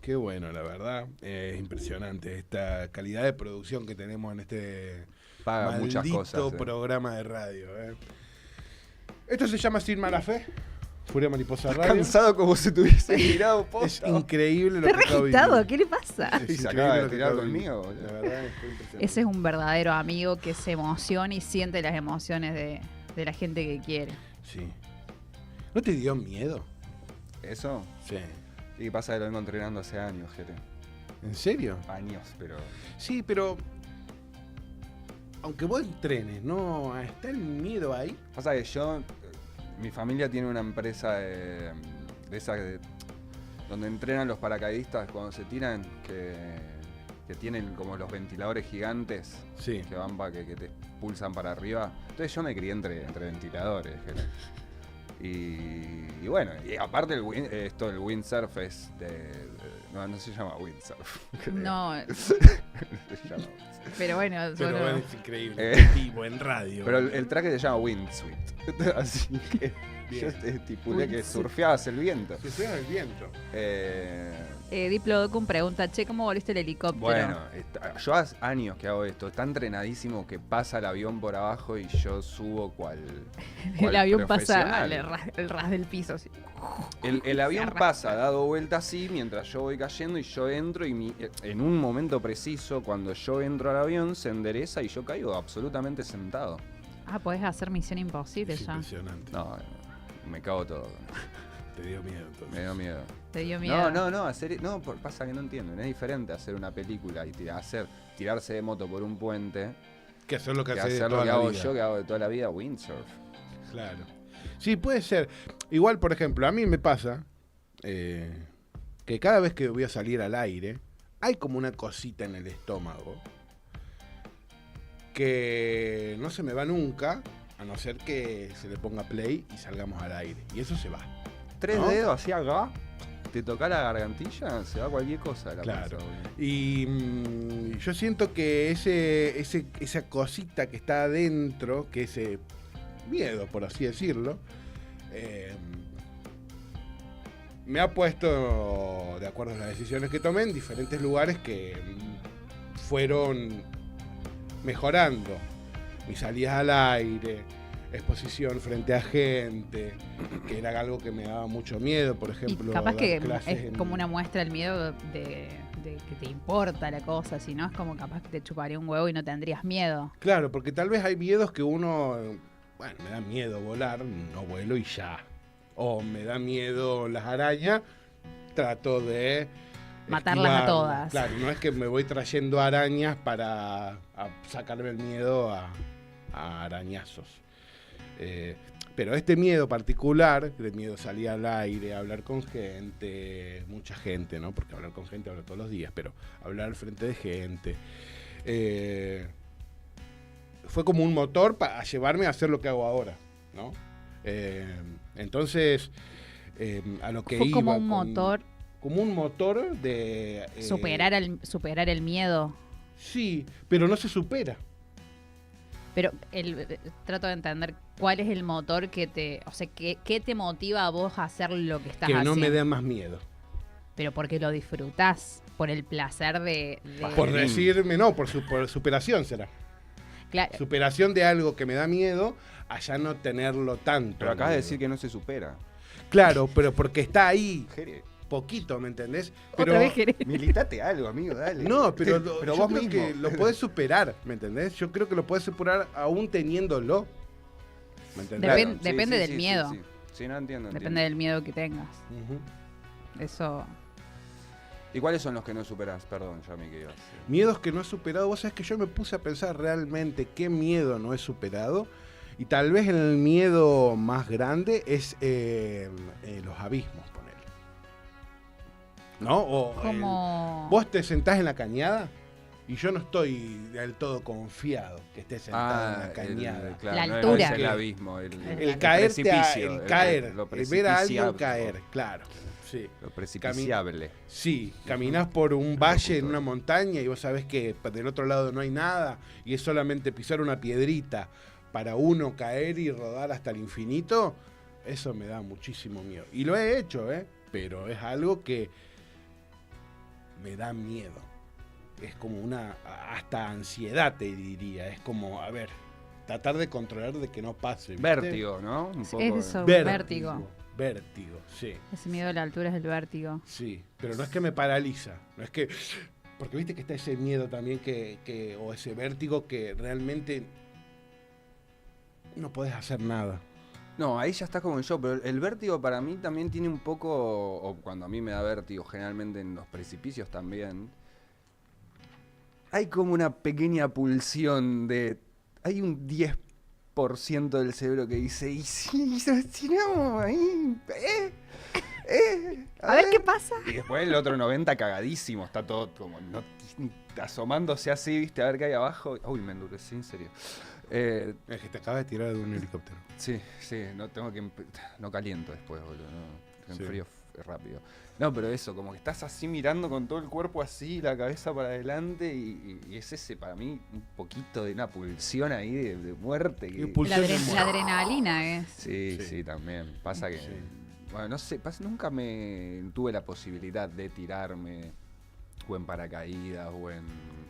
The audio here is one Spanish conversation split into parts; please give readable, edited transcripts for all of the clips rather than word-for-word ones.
Qué bueno, la verdad. Es impresionante esta calidad de producción que tenemos en este Paga muchas maldito cosas. programa de radio. Esto se llama Sin Mala Fe, Furia Mariposa Estás Radio. cansado como si tuviese tirado Es posta. increíble lo Está que acabo de registado, vivir. ¿qué le pasa? Es Y se increíble acaba de lo que tirar acabo de vivir. conmigo, boludo. La verdad es que es impresionante. Ese es un verdadero amigo que se emociona y siente las emociones de la gente que quiere. Sí. ¿No te dio miedo? ¿Eso? Sí. Y pasa que lo vengo entrenando hace años, gente. ¿En serio? Años, pero... Sí, pero aunque vos entrenes, ¿no? ¿Está el miedo ahí? Pasa que yo... Mi familia tiene una empresa de esa donde entrenan los paracaidistas cuando se tiran, que tienen como los ventiladores gigantes Sí. que van para que te pulsan para arriba. Entonces yo me crié entre ventiladores. Y bueno, y aparte esto del windsurf es no se llama windsurf. creo. No, Se llama windsurf. pero bueno, Pero solo- bueno, es increíble. Eh. Vivo en radio. Pero el traje se llama windsuit. Así que Bien. yo estipulé que Windsuit. surfeabas el viento. Se suena el viento. Diplodocum pregunta, che, ¿cómo volviste el helicóptero? Bueno, yo hace años que hago esto. Está entrenadísimo que pasa el avión por abajo y yo subo cual el avión pasa profesional. el ras del piso. Así. El avión arrastra. pasa dado vuelta así mientras yo voy cayendo y yo entro y en un momento preciso cuando yo entro al avión se endereza y yo caigo absolutamente sentado. Ah, podés hacer Misión Imposible Es ya. impresionante. No, me cago todo. Te dio miedo entonces. Me dio miedo. Te dio miedo. Pasa que no entienden. Es diferente hacer una película y tirarse de moto por un puente Que hacer lo que que hace de hacer lo toda que la hago vida. yo, que hago de toda la vida, windsurf. Claro. Sí, puede ser. Igual, por ejemplo, a mí me pasa que cada vez que voy a salir al aire, hay como una cosita en el estómago que no se me va nunca, a no ser que se le ponga play y salgamos al aire. Y eso se va. 3 ¿No? dedos así acá, te toca la gargantilla, se va cualquier cosa de la Claro. panza, boludo. Y yo siento que esa cosita que está adentro, que ese miedo, por así decirlo, me ha puesto, de acuerdo a las decisiones que tomé, en diferentes lugares que fueron mejorando. Mis salidas al aire, exposición frente a gente, que era algo que me daba mucho miedo, por Y ejemplo. capaz dar que clases es en- como una muestra del miedo de que te importa la cosa, si no es como capaz que te chuparía un huevo y no tendrías miedo. Claro, porque tal vez hay miedos que uno, bueno, me da miedo volar, no vuelo y ya. O me da miedo las arañas, trato de Matarlas a esquivarlas. todas. Claro, no es que me voy trayendo arañas para sacarme el miedo a arañazos. Pero este miedo particular, el miedo a salir al aire, a hablar con gente, mucha gente, ¿no? Porque hablar con gente hablo todos los días, pero hablar al frente de gente, fue como un motor para llevarme a hacer lo que hago ahora, ¿no? Entonces, a lo que Fue iba como un con- motor como un motor de superar el miedo. Sí, pero no se supera. Pero trato de entender cuál es el motor que te, o sea, qué te motiva a vos a hacer lo que estás Que haciendo. no me dé más miedo. Pero porque lo disfrutás, por el placer de Por Pajerín. decirme, no, por superación será. Claro, Superación de algo que me da miedo, a ya no tenerlo tanto. Pero acabas de miedo. decir que no se supera. Claro, pero porque está ahí, Jere, poquito, ¿me entendés? Pero, otra vez querés. militate algo, amigo, dale. no, pero, Pero yo vos creo mismo. que lo podés superar, ¿me entendés? Yo creo que lo podés superar aún teniéndolo. ¿Me entendés? Depen- depende del miedo. Sí, no entiendo. Depende del miedo que tengas. Ujú. Eso. ¿Y cuáles son los que no superás? Perdón, ya me quedé. Miedos que no he superado. Vos sabés que yo me puse a pensar realmente qué miedo no he superado. Y tal vez el miedo más grande es los abismos, ponele. ¿No? O Como. vos te sentás en la cañada y yo no estoy del todo confiado que estés sentado en la cañada. La no altura. es el abismo, El caerte, precipicio, el caer, lo ver a alguien precipiciable. caer, claro. Sí. Lo precipiciable. Sí, caminás por un valle en una montaña y vos sabés que del otro lado no hay nada y es solamente pisar una piedrita para uno caer y rodar hasta el infinito. Eso me da muchísimo miedo. Y lo he hecho, pero es algo que me da miedo. Es como una, hasta ansiedad te diría, es como, a ver, tratar de controlar de que no pase. ¿viste? Vértigo, ¿no? Un poco Es eso, Vértigo, sí. Ese miedo a la altura es el vértigo. Sí, pero no es que me paraliza, no es que... Porque viste que está ese miedo también o ese vértigo que realmente no podés hacer nada. No, ahí ya está como yo, pero el vértigo para mí también tiene un poco, o cuando a mí me da vértigo, generalmente en los precipicios también, hay como una pequeña pulsión hay un 10% del cerebro que dice, ¿y si nos tiramos ahí? A ver qué pasa. Y después el otro 90 cagadísimo, está todo como asomándose así, viste, a ver qué hay abajo. Uy, me endurecí, en serio. Es que te acabas de tirar de un helicóptero. Sí, no caliento después, boludo. No, Sí. enfrío rápido. No, pero eso, como que estás así mirando con todo el cuerpo así, la cabeza para adelante, y es ese para mí un poquito de una pulsión ahí de muerte. Y Que... pulsión de La muerte. adrenalina es. Sí, también. Pasa que. Sí. Bueno, no sé, nunca me tuve la posibilidad de tirarme o en paracaídas o en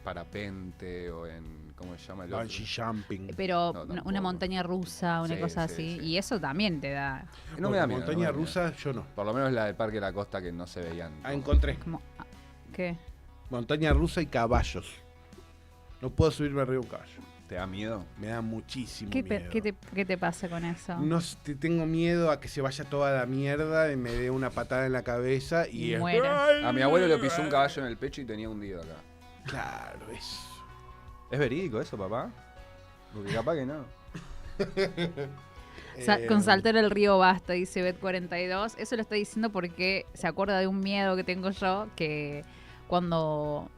parapente o en. ¿Cómo se llama el otro? Bungee jumping. Pero No, una tampoco. montaña rusa, una Sí, cosa sí, así. sí. Y eso también te da No me da miedo. Montaña no me da miedo. rusa, yo no. Por lo menos la del Parque de la Costa que no se veían. Ah, encontré. como... ¿Qué? Montaña rusa y caballos. No puedo subirme arriba de un caballo. ¿Te da miedo? Me da muchísimo ¿Qué, miedo. qué te pasa con eso? No sé, tengo miedo a que se vaya toda la mierda y me dé una patada en la cabeza y... Y muera. A mi abuelo le pisó un caballo en el pecho y tenía hundido acá. Claro, eso. ¿Es verídico eso, papá? Porque capaz que no. Con saltar el río basta, dice Bet42. Eso lo está diciendo porque se acuerda de un miedo que tengo yo, que cuando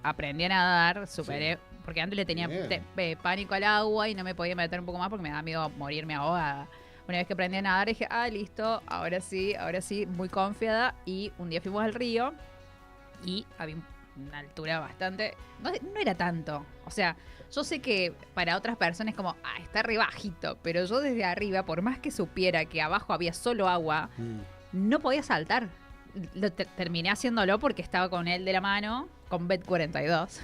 aprendí a nadar, superé, porque antes le tenía Bien. pánico al agua y no me podía meter un poco más porque me daba miedo morirme ahogada. Una vez que aprendí a nadar dije, listo, ahora sí, muy confiada. Y un día fuimos al río y había una altura bastante... No era tanto, o sea... Yo sé que para otras personas es como, está re bajito, pero yo desde arriba, por más que supiera que abajo había solo agua, no podía saltar. Terminé haciéndolo porque estaba con él de la mano, con Bet42,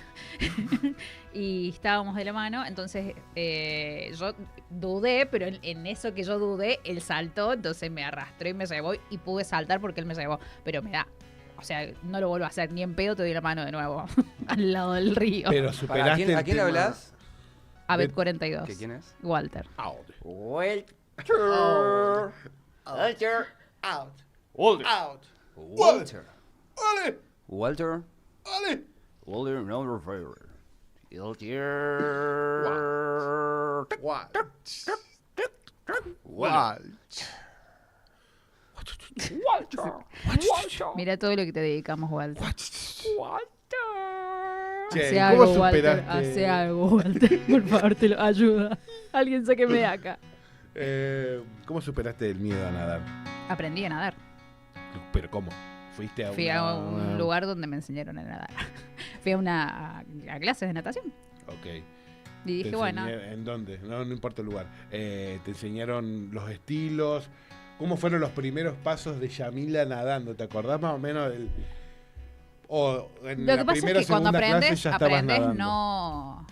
y estábamos de la mano, entonces yo dudé, pero en eso que yo dudé, él saltó, entonces me arrastró y me llevó y pude saltar porque él me llevó, pero me da... O sea, no lo vuelvo a hacer, ni en pedo te doy la mano de nuevo, al lado del río. Pero ¿A superaste quién, el a quién tema- hablas? A Bet42. ¿Que quién es? Walter. Out. Walter. Walter. Out. Walter. Out. Walter. ¡Vale! Walter. ¡Vale! Walter, no favorite. Walter. What? Mira todo lo que te dedicamos, Walter. Che, Hace ¿cómo algo, Walter. superaste? Hace algo, Walter. Por favor, te lo ayuda. Alguien sáqueme de acá. ¿Cómo superaste el miedo a nadar? Aprendí a nadar. ¿Pero cómo? ¿Fuiste a Fui a un lugar donde me enseñaron a nadar. Fui a clases de natación. Ok. Y dije, bueno, ¿En dónde? No importa el lugar. Te enseñaron los estilos. ¿Cómo fueron los primeros pasos de Yamila nadando? ¿Te acordás más o menos del...? O en lo la que pasa primera, es que cuando segunda clase aprendes, ya estabas aprendes nadando. no...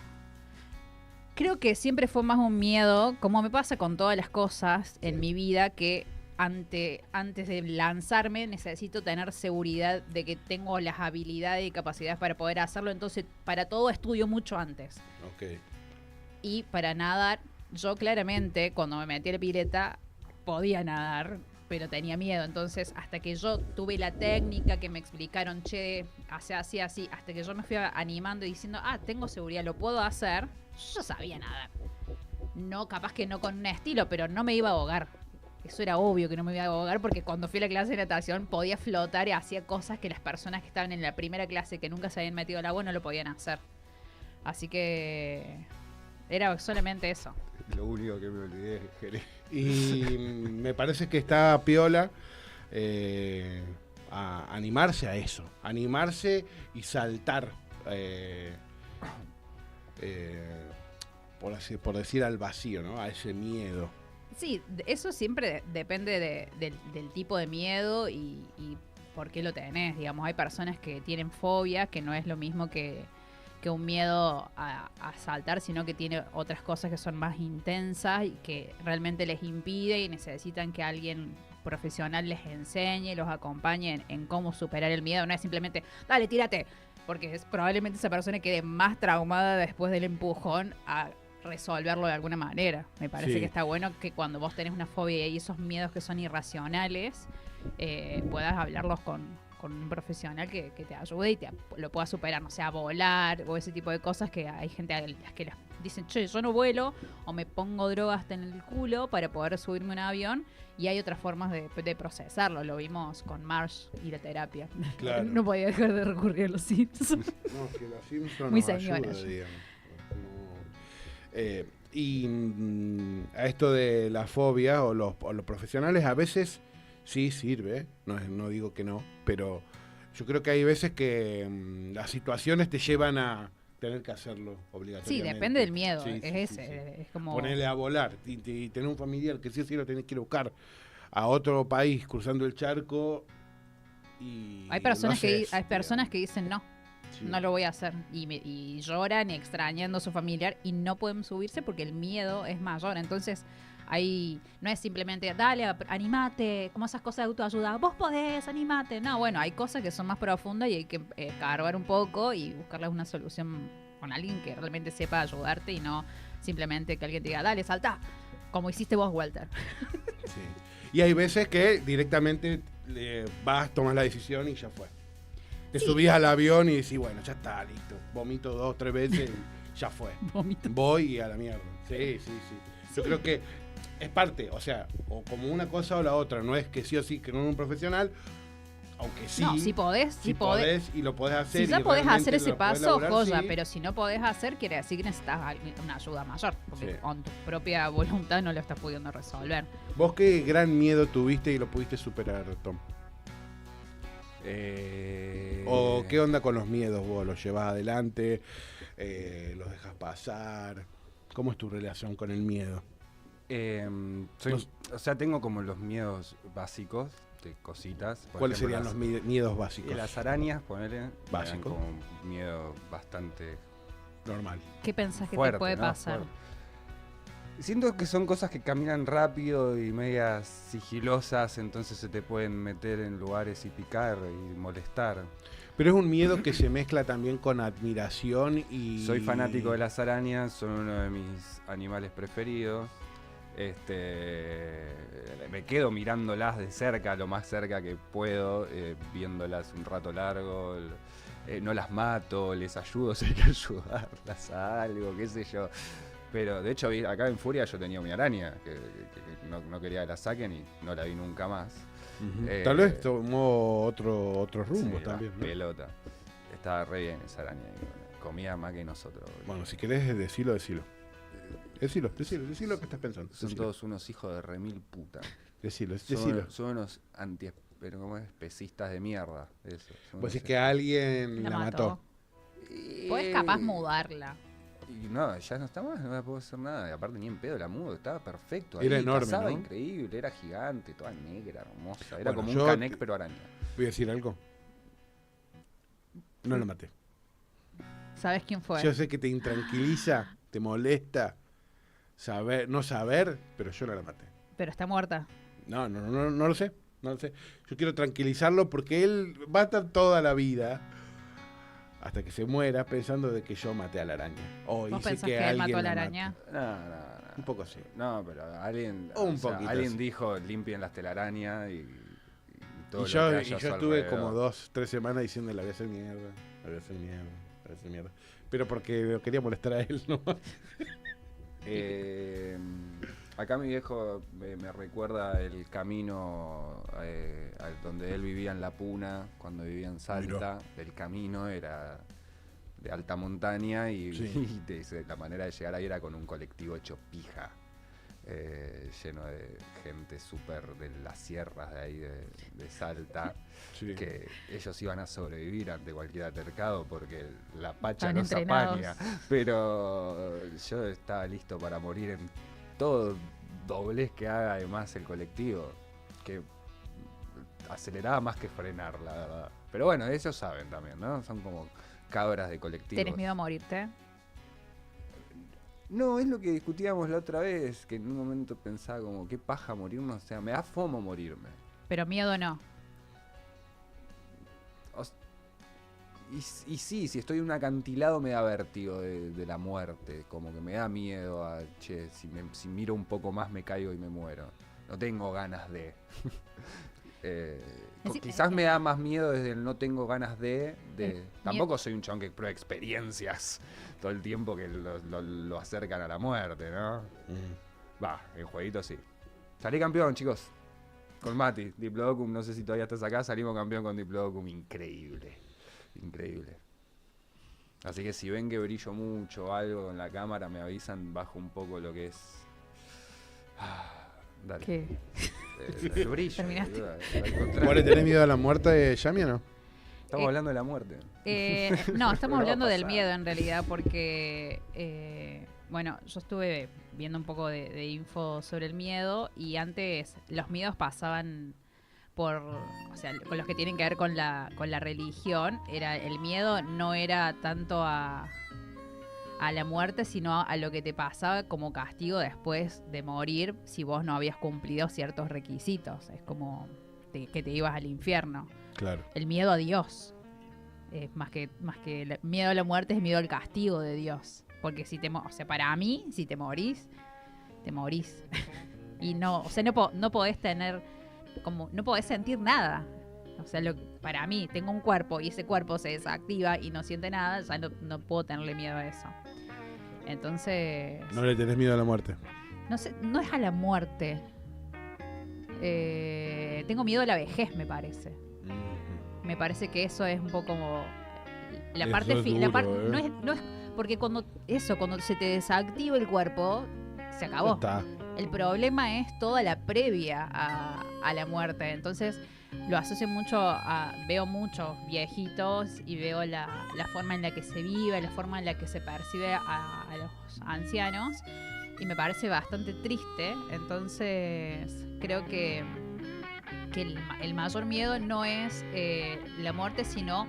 Creo que siempre fue más un miedo, como me pasa con todas las cosas en mi vida, que antes de lanzarme necesito tener seguridad de que tengo las habilidades y capacidades para poder hacerlo. Entonces, para todo estudio mucho antes. Ok. Y para nadar, yo claramente, cuando me metí a la pileta, podía nadar, pero tenía miedo. Entonces, hasta que yo tuve la técnica que me explicaron, che, hace así, así, hasta que yo me fui animando y diciendo, tengo seguridad, lo puedo hacer, yo sabía nadar. No, capaz que no con un estilo, pero no me iba a ahogar. Eso era obvio que no me iba a ahogar porque cuando fui a la clase de natación podía flotar y hacía cosas que las personas que estaban en la primera clase que nunca se habían metido al agua no lo podían hacer. Así que era solamente eso. Lo único que me olvidé, Jerez. Y me parece que está piola a animarse a eso. Animarse y saltar. Por decir al vacío, ¿no? A ese miedo. Sí, eso siempre depende del tipo de miedo y por qué lo tenés. Digamos, hay personas que tienen fobia, que no es lo mismo que un miedo a saltar, sino que tiene otras cosas que son más intensas y que realmente les impide y necesitan que alguien profesional les enseñe, los acompañe en cómo superar el miedo. No es simplemente, dale, tírate, porque probablemente esa persona quede más traumada después del empujón a resolverlo de alguna manera. Me parece que está bueno que cuando vos tenés una fobia y esos miedos que son irracionales, puedas hablarlos con un profesional que te ayude y lo pueda superar, no sé, a volar o ese tipo de cosas, que hay gente a las que les dicen, che, yo no vuelo o me pongo droga hasta en el culo para poder subirme a un avión, y hay otras formas de procesarlo. Lo vimos con Marsh y la terapia. Claro. No podía dejar de recurrir a los Simpsons. No, que los Simpsons Muy nos señora. ayuda, digamos. A esto de la fobia o los profesionales a veces sí sirve, no digo que no, pero yo creo que hay veces que las situaciones te llevan a tener que hacerlo obligatoriamente. Sí, depende del miedo. Sí, es sí, ese. sí. Es como... Ponerle a volar y tener un familiar que sí o sí lo tenés que ir a buscar a otro país cruzando el charco y Hay personas, lo haces, hay personas digamos. que dicen no. Sí. No lo voy a hacer. Y lloran extrañando a su familiar y no pueden subirse porque el miedo es mayor. Entonces, no es simplemente, dale, animate, como esas cosas de autoayuda, vos podés, animate. No, bueno, hay cosas que son más profundas y hay que cargar un poco y buscarles una solución con alguien que realmente sepa ayudarte y no simplemente que alguien te diga, dale, saltá, como hiciste vos, Walter. Sí. Y hay veces que directamente vas, tomas la decisión y ya fue. Te subís al avión y decís, bueno, ya está, listo. Vomito 2, 3 veces y ya fue. Vomito. Voy a la mierda. Sí. Yo creo que es parte, o sea, o como una cosa o la otra. No es que sí o sí que no es un profesional, aunque sí. No, si podés y lo podés hacer. Si ya y podés realmente hacer ese lo podés paso, laburar, joya, sí. pero si no podés hacer, quiere decir que necesitas una ayuda mayor, porque Sí. con tu propia voluntad no lo estás pudiendo resolver. ¿Vos qué gran miedo tuviste y lo pudiste superar, Tom? ¿O qué onda con los miedos vos? ¿Los llevas adelante? ¿Los dejas pasar? ¿Cómo es tu relación con el miedo? O sea, tengo como los miedos básicos de cositas. Por ¿Cuáles ejemplo, serían los miedos básicos? las arañas, ponele, Básico. me dan como un miedo bastante Normal. ¿Qué pensás que fuerte, te puede ¿no? pasar? Fuerte. Siento que son cosas que caminan rápido y medias sigilosas, entonces se te pueden meter en lugares y picar y molestar. Pero es un miedo que se mezcla también con admiración y... Soy fanático de las arañas, son uno de mis animales preferidos. Me quedo mirándolas de cerca, lo más cerca que puedo, viéndolas un rato largo. No las mato, les ayudo si hay que ayudarlas a algo, qué sé yo. Pero de hecho acá en Furia yo tenía mi araña, que no quería que la saquen y no la vi nunca más. Uh-huh. Tal vez tomó otro rumbo Sí, también, ¿no? pelota. Estaba re bien esa araña, y bueno, comía más que nosotros. Boludo. Bueno, si querés decilo. Decilo lo que estás pensando. Son Decilo. todos unos hijos de remil puta. Decilo. Son unos pero como especistas de mierda. Eso. Vos decís que alguien la mató. Podés capaz mudarla. Y no, ya no está más, no la puedo hacer nada. Y aparte ni en pedo la mudo, estaba perfecto. Era ahí, enorme, cazaba ¿no? increíble, era gigante, toda negra, hermosa. Era Bueno, como yo un Canek pero araña. Voy a decir algo. No la maté. ¿Sabés quién fue? Yo sé que te intranquiliza, te molesta no saber, pero yo no la maté. Pero está muerta. No lo sé. Yo quiero tranquilizarlo porque él va a estar toda la vida hasta que se muera pensando de que yo maté a la araña. O ¿Vos hice pensás que que él alguien mató a la la araña? mate. No. Un poco así. No, pero alguien, Un poquito alguien así. dijo limpien las telarañas y todo Y lo yo que haya a su estuve alrededor. como 2-3 semanas diciendo la voy a hacer mierda. Pero porque lo quería molestar a él, ¿no? Acá mi viejo me recuerda el camino donde él vivía en La Puna, cuando vivía en Salta. El camino era de alta montaña y, Sí. y te dice, la manera de llegar ahí era con un colectivo hecho pija, lleno de gente súper de las sierras de ahí de Salta. Sí. Que ellos iban a sobrevivir ante cualquier altercado porque la pacha Están los entrenados. apaña. Pero yo estaba listo para morir en todo doblez que haga además el colectivo. Que aceleraba más que frenar, la verdad. Pero bueno, ellos saben también, ¿no? Son como cabras de colectivos. ¿Tenés miedo a morirte? No, es lo que discutíamos la otra vez, que en un momento pensaba como, qué paja morirnos, o sea, me da fomo morirme. Pero miedo no. Y sí, si estoy en un acantilado me da vértigo de la muerte, como que me da miedo a, che, si miro un poco más me caigo y me muero. No tengo ganas de... quizás me da más miedo desde el no tengo ganas de tampoco soy un chabón que prueba experiencias todo el tiempo que lo acercan a la muerte, ¿no? Va, en jueguito sí. Salí campeón, chicos. Con Mati, Diplodocum, no sé si todavía estás acá, salimos campeón con Diplodocum, increíble. Increíble. Así que si ven que brillo mucho o algo en la cámara, me avisan, bajo un poco lo que es... dale. ¿Qué? El brillo. Terminaste. ¿Vos le tenés miedo a la muerte de Yami o no? Estamos hablando de la muerte. No, estamos hablando del pasar. miedo en realidad, porque, bueno, yo estuve viendo un poco de info sobre el miedo y antes los miedos pasaban por, o sea, con los que tienen que ver con la religión. El miedo no era tanto a la muerte, sino a lo que te pasaba como castigo después de morir si vos no habías cumplido ciertos requisitos. Es como que te ibas al infierno. Claro. El miedo a Dios. Más que el miedo a la muerte es miedo al castigo de Dios. Porque o sea, para mí, si te morís, te morís. Y no, o sea, no podés tener, como, no podés sentir nada. O sea, para mí, tengo un cuerpo y ese cuerpo se desactiva y no siente nada, ya no puedo tenerle miedo a eso. Entonces... No le tenés miedo a la muerte. No sé, no es a la muerte. Tengo miedo a la vejez, me parece. Me parece que eso es un poco como la Eso parte es duro, no es porque cuando se te desactiva el cuerpo se acabó. Está. El problema es toda la previa a la muerte. Entonces lo asocio mucho veo muchos viejitos y veo la forma en la que se vive, la forma en la que se percibe a los ancianos y me parece bastante triste. Entonces creo que el mayor miedo no es la muerte, sino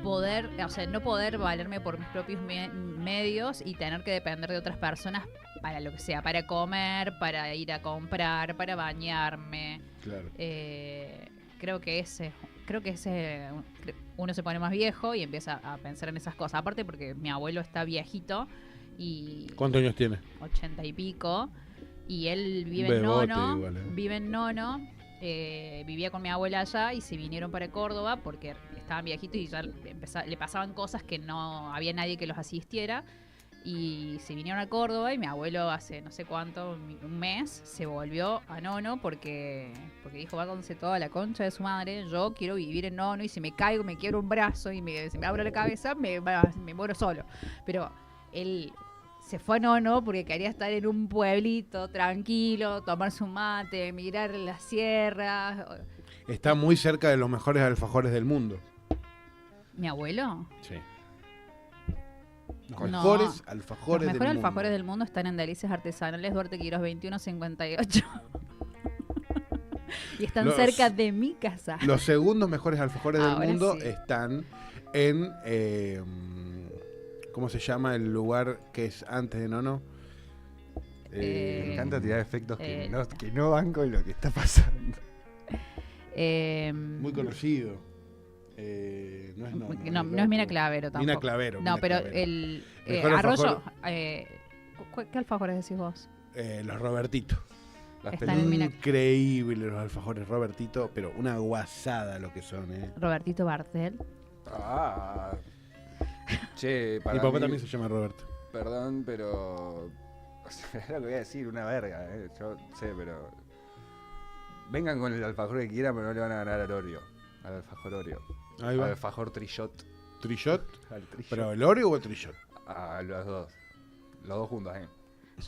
no poder valerme por mis propios medios y tener que depender de otras personas para lo que sea, para comer, para ir a comprar, para bañarme. Claro. Creo que uno se pone más viejo y empieza a pensar en esas cosas. Aparte porque mi abuelo está viejito y... ¿Cuántos años tiene? 80 y pico. Y él vive en Bebote Nono. igual, Vive en Nono. Vivía con mi abuela allá y se vinieron para Córdoba porque estaban viejitos y ya le pasaban cosas que no había nadie que los asistiera. Y se vinieron a Córdoba y mi abuelo hace no sé cuánto, un mes, se volvió a Nono porque dijo, váyanse toda la concha de su madre, yo quiero vivir en Nono y si me caigo, me quiebro un brazo y se me abro la cabeza, me muero solo. Pero él se fue a Nono porque quería estar en un pueblito tranquilo, tomarse un mate, mirar las sierras. Está muy cerca de los mejores alfajores del mundo. ¿Mi abuelo? Sí. Los No. mejores alfajores Los mejores del alfajores mundo. del mundo están en Delicias Artesanales, Duarte Quirós 2158. Y están cerca de mi casa. Los segundos mejores alfajores del Ahora mundo sí. están en... ¿cómo se llama el lugar que es antes de Nono? Me encanta tirar efectos eh, que no banco en lo que está pasando. Muy conocido. No es Nono. No es Mina Clavero tampoco. Mina Clavero. No, Mina pero Clavero. el Mejor arroyo... alfajor. ¿Qué alfajores decís vos? Los Robertitos. Las Están en Mina- Increíbles los alfajores Robertito, pero una guasada lo que son, Robertito Bartel. Ah. Che, para Mi papá mí, también se llama Roberto. perdón, pero... O sea, es lo que voy a decir, una verga, yo sé, pero... Vengan con el alfajor que quieran, pero no le van a ganar al Oreo. Al alfajor Oreo. Ahí Al va. alfajor Trillot. ¿Trillot? Al Trillot. ¿Pero el Oreo o el Trillot? A los dos. Los dos juntos,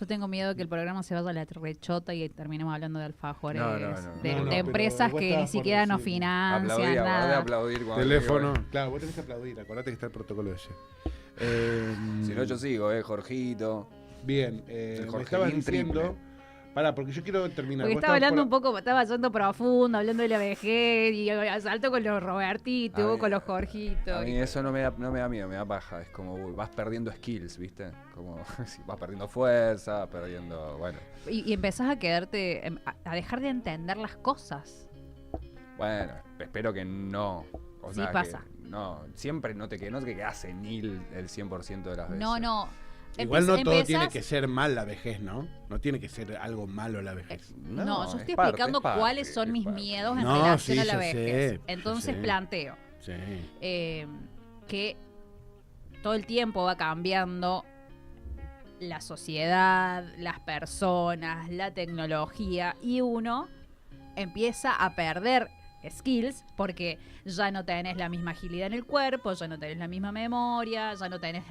Yo tengo miedo que el programa se vaya a la rechota y terminemos hablando de alfajores, No, de pero empresas vos que ni estabas por siquiera nos decir. financian, Aplaudí, acordé de nada. aplaudir cuando Teléfono. digo, Claro, vos tenés que aplaudir. Acordate que está el protocolo ese. Si no, yo sigo, Jorgito. Bien, El me Jorge estabas Lin diciendo Pará, porque yo quiero terminar. Porque Vos estaba estabas hablando por- un poco, estaba yendo profundo, hablando de la vejez, y salto con los A Robertitos, mí- con los Jorgitos. A mí eso no me da miedo, me da paja. Es como uy, vas perdiendo skills, ¿viste? Como si vas perdiendo fuerza, perdiendo. Bueno. Y empezás a quedarte, a dejar de entender las cosas. Bueno, espero que no. O Sí, sea, pasa. que no, siempre no te quedas senil el 100% de las veces. No. Igual no todo Empezás- tiene que ser mal la vejez, ¿no? No tiene que ser algo malo la vejez. No, yo es estoy parte, explicando es parte, cuáles son es mis parte. miedos en No, relación sí, a la ya vejez. sé, ya Entonces sé. planteo Sí. que todo el tiempo va cambiando la sociedad, las personas, la tecnología, y uno empieza a perder skills porque ya no tenés la misma agilidad en el cuerpo, ya no tenés la misma memoria, ya no tenés...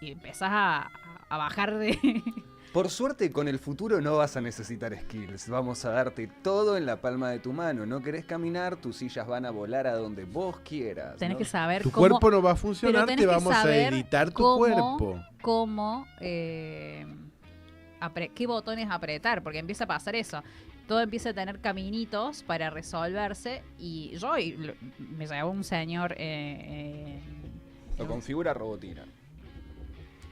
Y empezás a bajar de... Por suerte, con el futuro no vas a necesitar skills. Vamos a darte todo en la palma de tu mano. No querés caminar, tus sillas van a volar a donde vos quieras. Tenés ¿no? que saber Tu cómo... cuerpo no va a pero funcionar, tenés te que vamos a saber editar tu cómo- cuerpo. qué botones apretar, porque empieza a pasar eso. Todo empieza a tener caminitos para resolverse, y me llegó un señor Lo configura Robotina.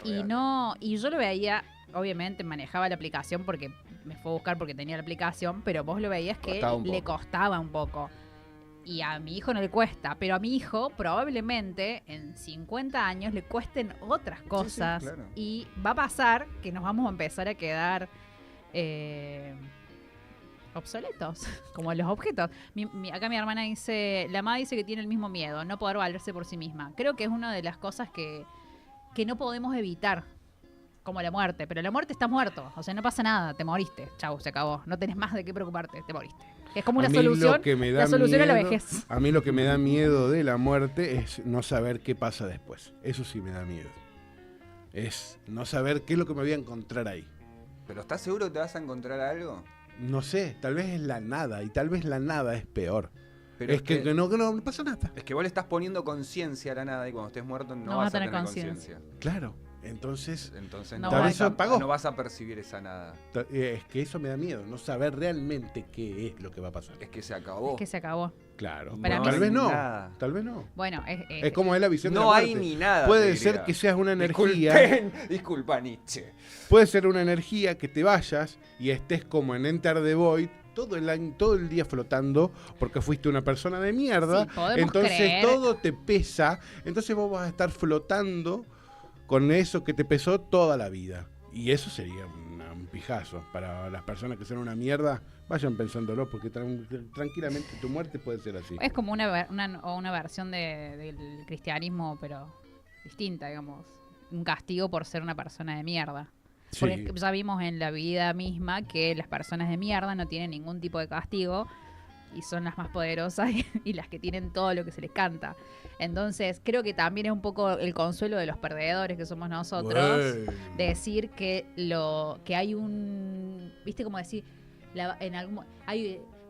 y yo lo veía, obviamente manejaba la aplicación porque me fue a buscar porque tenía la aplicación, pero vos lo veías que Costaba un le poco. costaba un poco. Y a mi hijo no le cuesta, pero a mi hijo probablemente en 50 años le cuesten otras cosas. claro. Y va a pasar que nos vamos a empezar a quedar obsoletos, como los objetos. Acá mi hermana dice, la mamá dice que tiene el mismo miedo, no poder valerse por sí misma. Creo que es una de las cosas que no podemos evitar, como la muerte. Pero la muerte está muerto, o sea, no pasa nada, te moriste, chau, se acabó. No tenés más de qué preocuparte, te moriste. Es como una A mí solución, lo que me da la solución a la miedo- vejez. A mí lo que me da miedo de la muerte es no saber qué pasa después. Eso sí me da miedo. Es no saber qué es lo que me voy a encontrar ahí. ¿Pero estás seguro que te vas a encontrar algo? No sé, tal vez es la nada, y tal vez la nada es peor. Pero es que no pasa nada. Es que vos le estás poniendo conciencia a la nada y cuando estés muerto no, No vas a tener conciencia. conciencia. Claro, entonces Entonces No no, vas vas a- a, apagó. no vas a percibir esa nada. es que eso me da miedo, no saber realmente qué es lo que va a pasar. Es que se acabó. Es que se acabó. Claro, Para mí tal vez no, nada. tal vez no. Bueno, Es como es la visión de No la hay muerte. ni nada. Puede te ser diría. que seas una energía. Disculpa, Nietzsche. Puede ser una energía que te vayas y estés como en Enter the Void todo el año, todo el día flotando porque fuiste una persona de mierda. Sí, podemos Entonces creer. todo te pesa. Entonces vos vas a estar flotando con eso que te pesó toda la vida. Y eso sería un pijazo. Para las personas que son una mierda, vayan pensándolo porque tranquilamente tu muerte puede ser así. Es como una versión del cristianismo, pero distinta, digamos. Un castigo por ser una persona de mierda. Porque ya vimos en la vida misma que las personas de mierda no tienen ningún tipo de castigo y son las más poderosas y las que tienen todo lo que se les canta. Entonces, creo que también es un poco el consuelo de los perdedores que somos nosotros, Bueno. decir que hay un, ¿viste? Como decir,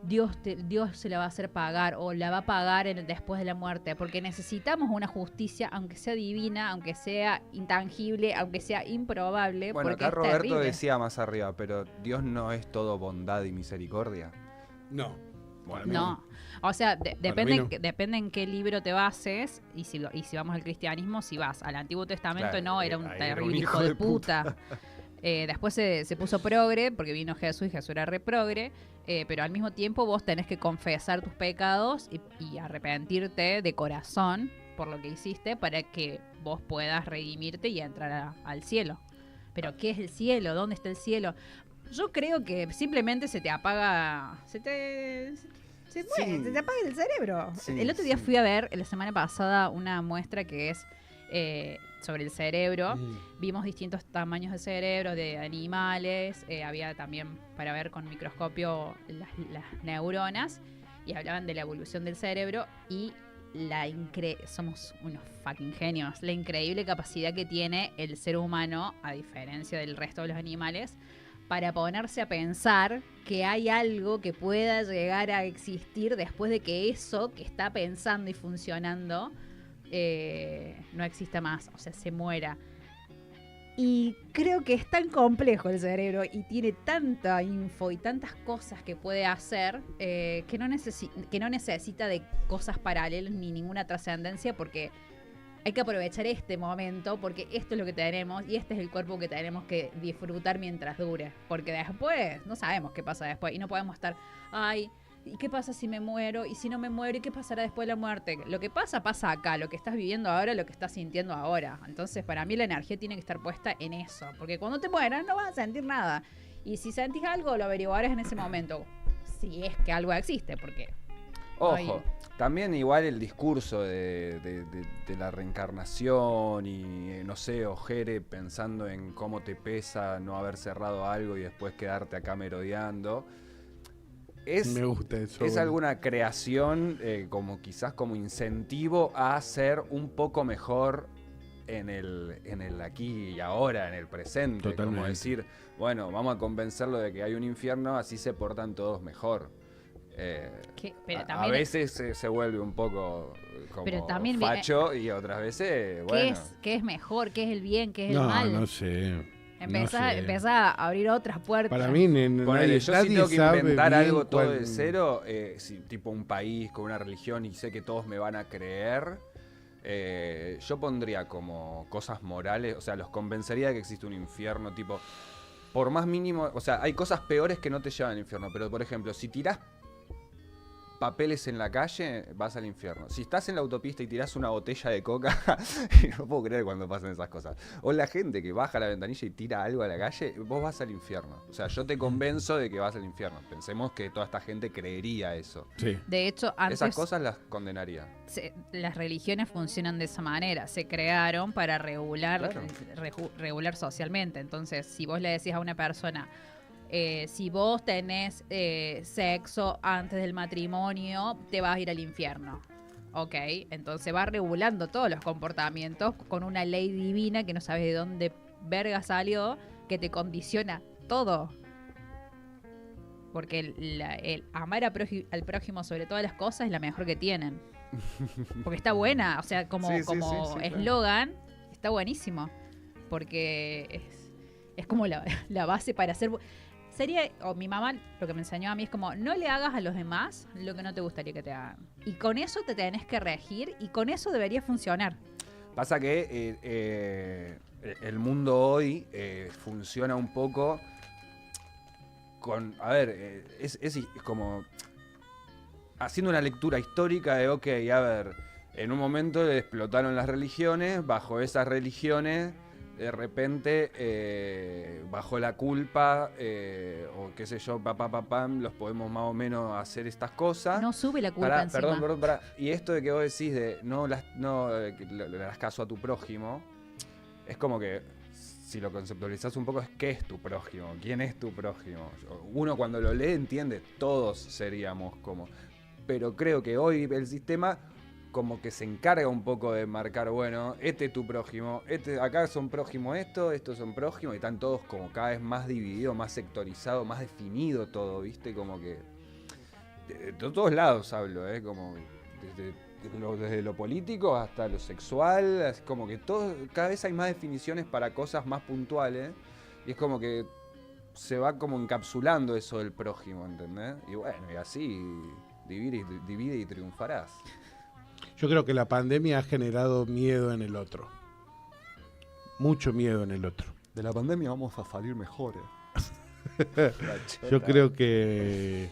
Dios se la va a hacer pagar o la va a pagar después de la muerte, porque necesitamos una justicia, aunque sea divina, aunque sea intangible, aunque sea improbable. Bueno, porque acá es Roberto terrible. decía más arriba, pero Dios no es todo bondad y misericordia. No. Para mí No, o sea, depende, mí no. depende en qué libro te bases, y si vamos al cristianismo, si vas al Antiguo Testamento, Claro, no, era un ahí era terrible un hijo de puta. Después se puso progre, porque vino Jesús y Jesús era reprogre, pero al mismo tiempo vos tenés que confesar tus pecados y arrepentirte de corazón por lo que hiciste para que vos puedas redimirte y entrar al cielo. Pero ¿qué es el cielo? ¿Dónde está el cielo? Yo creo que simplemente se te apaga, se muere, se te apaga el cerebro. Sí, El otro día sí. fui a ver, la semana pasada, una muestra que es sobre el cerebro. Vimos distintos tamaños de cerebro, de animales. Había también para ver con microscopio las neuronas. Y hablaban de la evolución del cerebro y somos unos fucking genios. La increíble capacidad que tiene el ser humano, a diferencia del resto de los animales, para ponerse a pensar que hay algo que pueda llegar a existir después de que eso que está pensando y funcionando no exista más, o sea, se muera. Y creo que es tan complejo el cerebro y tiene tanta info y tantas cosas que puede hacer que no necesita de cosas paralelas ni ninguna trascendencia, porque hay que aprovechar este momento, porque esto es lo que tenemos y este es el cuerpo que tenemos que disfrutar mientras dure. Porque después no sabemos qué pasa después y no podemos estar, ay, ¿y qué pasa si me muero? ¿Y si no me muero? ¿Y qué pasará después de la muerte? Lo que pasa acá. Lo que estás viviendo ahora, lo que estás sintiendo ahora. Entonces, para mí la energía tiene que estar puesta en eso. Porque cuando te mueras no vas a sentir nada. Y si sentís algo, lo averiguarás en ese momento. Si es que algo existe, porque... Ojo, también igual el discurso de la reencarnación y, no sé, Ojere pensando en cómo te pesa no haber cerrado algo y después quedarte acá merodeando... Me gusta eso. Es alguna creación como quizás como incentivo a ser un poco mejor en el aquí y ahora, en el presente. Totalmente. Como decir, bueno, vamos a convencerlo de que hay un infierno, así se portan todos mejor. A veces se vuelve un poco como facho y otras veces, bueno. ¿Qué es mejor? ¿Qué es el bien? ¿Qué es el mal? No sé. Empezá a abrir otras puertas. Para mí, yo si tengo que inventar algo todo de cuál... cero, tipo un país con una religión y sé que todos me van a creer, yo pondría como cosas morales, o sea, los convencería de que existe un infierno, tipo, por más mínimo, o sea, hay cosas peores que no te llevan al infierno, pero por ejemplo, si tirás papeles en la calle, vas al infierno. Si estás en la autopista y tirás una botella de coca, no puedo creer cuando pasan esas cosas. O la gente que baja la ventanilla y tira algo a la calle, vos vas al infierno. O sea, yo te convenzo de que vas al infierno. Pensemos que toda esta gente creería eso. Sí. De hecho, antes esas cosas las condenaría. Las religiones funcionan de esa manera. Se crearon para regular, Claro. regular socialmente. Entonces, si vos le decís a una persona... si vos tenés sexo antes del matrimonio, te vas a ir al infierno. Ok, entonces va regulando todos los comportamientos con una ley divina que no sabes de dónde verga salió, que te condiciona todo. Porque el amar al prójimo sobre todas las cosas es la mejor que tienen. Porque está buena, o sea, como eslogan, está buenísimo. Porque es como la base para hacer... mi mamá lo que me enseñó a mí es como, no le hagas a los demás lo que no te gustaría que te hagan. Y con eso te tenés que regir y con eso debería funcionar. Pasa que el mundo hoy funciona un poco con... A ver, es como haciendo una lectura histórica de, ok, a ver, en un momento explotaron las religiones, bajo esas religiones... de repente, bajo la culpa, o qué sé yo, los podemos más o menos hacer estas cosas. No sube la culpa encima. Perdón. Y esto de que vos decís de no le das caso a tu prójimo, es como que, si lo conceptualizás un poco, es ¿qué es tu prójimo? ¿Quién es tu prójimo? Uno cuando lo lee entiende, todos seríamos como... Pero creo que hoy el sistema... como que se encarga un poco de marcar, bueno, este es tu prójimo, acá son prójimos estos son prójimos, y están todos como cada vez más divididos, más sectorizados, más definido todo, ¿viste? Como que de todos lados hablo, como desde lo político hasta lo sexual, es como que cada vez hay más definiciones para cosas más puntuales, y es como que se va como encapsulando eso del prójimo, ¿entendés? Y bueno, y así divide y triunfarás. Yo creo que la pandemia ha generado miedo en el otro. Mucho miedo en el otro. De la pandemia vamos a salir mejores. Yo creo que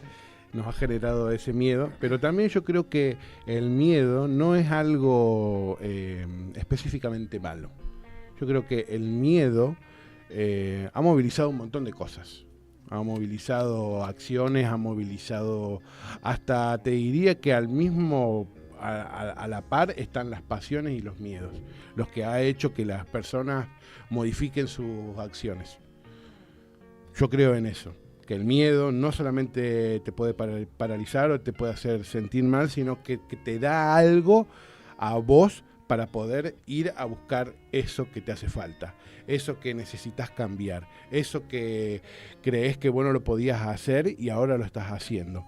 nos ha generado ese miedo, pero también yo creo que el miedo no es algo específicamente malo. Yo creo que el miedo ha movilizado un montón de cosas. Ha movilizado acciones, ha movilizado hasta, te diría que al mismo... A la par están las pasiones y los miedos, los que ha hecho que las personas modifiquen sus acciones. Yo creo en eso, que el miedo no solamente te puede paralizar o te puede hacer sentir mal, sino que te da algo a vos para poder ir a buscar eso que te hace falta, eso que necesitas cambiar, eso que crees que vos no lo podías hacer y ahora lo estás haciendo.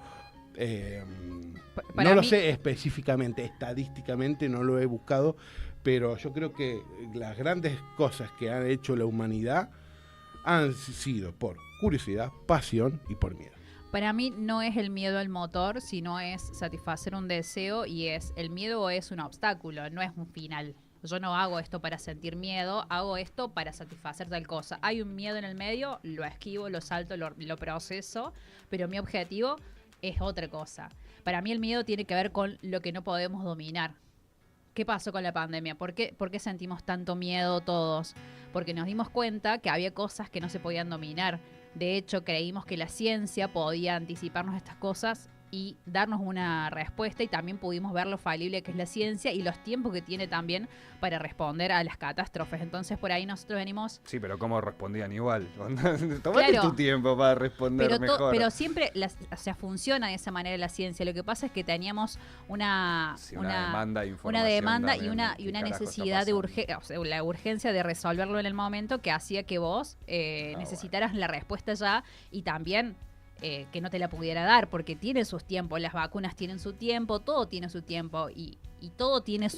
No lo sé específicamente, estadísticamente no lo he buscado, pero yo creo que las grandes cosas que ha hecho la humanidad han sido por curiosidad, pasión y por miedo. Para mí no es el miedo al motor, sino es satisfacer un deseo y el miedo es un obstáculo, no es un final. Yo no hago esto para sentir miedo, hago esto para satisfacer tal cosa. Hay un miedo en el medio, lo esquivo, lo salto, lo proceso, pero mi objetivo es otra cosa. Para mí el miedo tiene que ver con lo que no podemos dominar. ¿Qué pasó con la pandemia? ¿Por qué sentimos tanto miedo todos? Porque nos dimos cuenta que había cosas que no se podían dominar. De hecho, creímos que la ciencia podía anticiparnos estas cosas y darnos una respuesta, y también pudimos ver lo falible que es la ciencia y los tiempos que tiene también para responder a las catástrofes. Entonces, por ahí nosotros venimos... Sí, pero ¿cómo respondían igual? Tomate tu tiempo para responder mejor. Pero siempre, funciona de esa manera la ciencia. Lo que pasa es que teníamos una demanda de información. Una demanda también, y una necesidad de la urgencia de resolverlo en el momento, que hacía que vos necesitaras la respuesta ya, y también... que no te la pudiera dar, porque tiene sus tiempos, las vacunas tienen su tiempo, todo tiene su tiempo, y todo tiene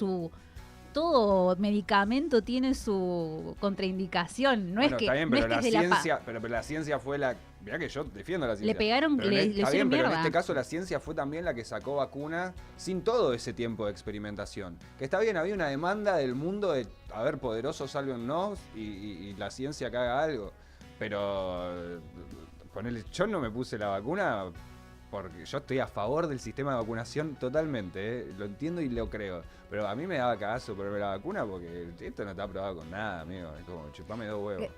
todo medicamento tiene su contraindicación. No es que, está bien, no pero es que la es de la ciencia, pero la ciencia fue la... Mirá que yo defiendo la ciencia. Le pegaron, pero le está hicieron bien, pero en mierda. este caso la ciencia fue también la que sacó vacunas sin todo ese tiempo de experimentación. Que está bien, había una demanda del mundo de, a ver, poderosos sálvennos y la ciencia que haga algo. Pero... Ponele, yo no me puse la vacuna porque yo estoy a favor del sistema de vacunación totalmente, lo entiendo y lo creo. Pero a mí me daba cagazo ponerme la vacuna porque esto no está aprobado con nada, amigo. Es como, chupame 2 huevos.